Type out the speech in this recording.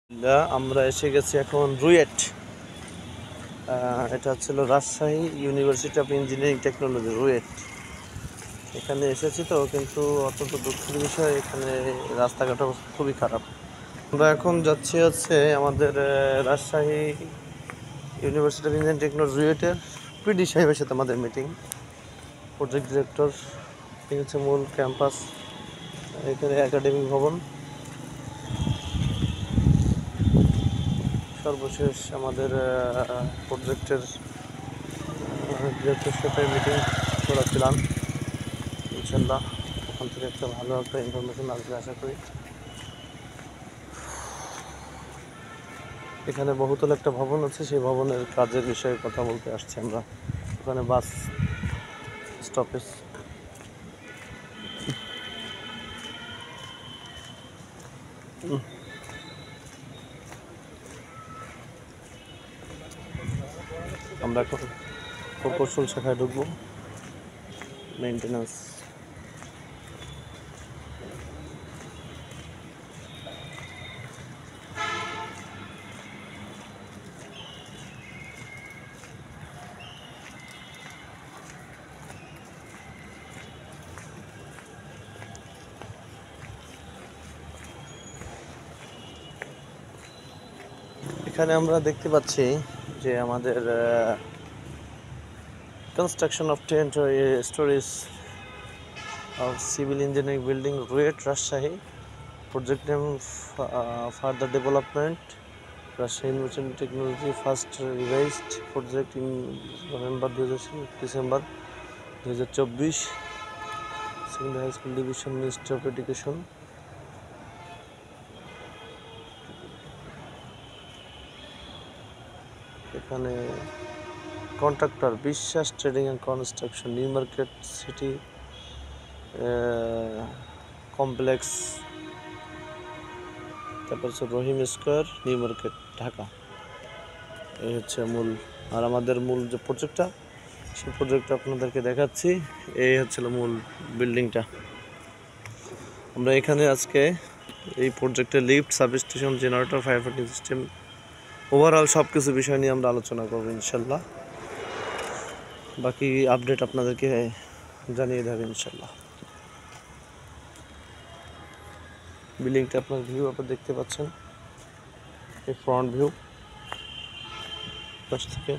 আমরা এসে গেছি এখন রুয়েট। এটা হচ্ছিল Rajshahi university of engineering technology RUET. এখানে এসেছি তো, কিন্তু অত্যন্ত দুঃখের বিষয় এখানে রাস্তাঘাট অবস্থা খুবই খারাপ। আমরা এখন যাচ্ছি হচ্ছে আমাদের Rajshahi university of engineering technology রুয়েটের পিডি সাহেবের সাথে আমাদের মিটিং। প্রজেক্ট ডিরেক্টর, ঠিক হচ্ছে মূল ক্যাম্পাস, এখানে একাডেমিক ভবন। সর্বশেষ আমাদের প্রজেক্টের ডিরেক্টরের সাথে মিটিং করেছিলাম। ইনশাল্লাহ ওখান থেকে একটা ভালো একটা ইনফরমেশন আসবে আশা করি। এখানে বহুতল একটা ভবন আছে, সেই ভবনের কাজের বিষয়ে কথা বলতে আসছি আমরা। ওখানে বাস স্টপেজ। আমরা এখন প্রকৌশল শাখায় ঢুকবো, মেইনটেন্যান্স। এখানে আমরা দেখতে পাচ্ছি যে আমাদের construction of 10 stories of civil engineering building Ruet Rajshahi. Project name further development Rajshahi Innovation Technology first revised project in November 2000 December 2024 Secondary High School Division Ministry of Education. এখানে কন্ট্রাক্টর বিশ্বাস trading and construction, new market city complex, তারপর হচ্ছে রহিম square, new market, Dhaka. এই হচ্ছে মূল, আর আমাদের মূল যে প্রজেক্টটা, সেই প্রজেক্টটা আপনাদেরকে দেখাচ্ছি। এই হচ্ছিল মূল বিল্ডিংটা। আমরা এখানে আজকে এই প্রজেক্টের lift, substation, generator, fire fighting system, overall সব কিছু বিষয় নিয়ে আমরা আলোচনা করব ইনশাল্লাহ। বাকি আপডেট আপনাদেরকে জানিয়ে দেবে ইনশাল্লাহ। বিল্ডিংটা আপনার ভিউ আপনারা দেখতে পাচ্ছেন, এই ফ্রন্ট ভিউ পাশ থেকে।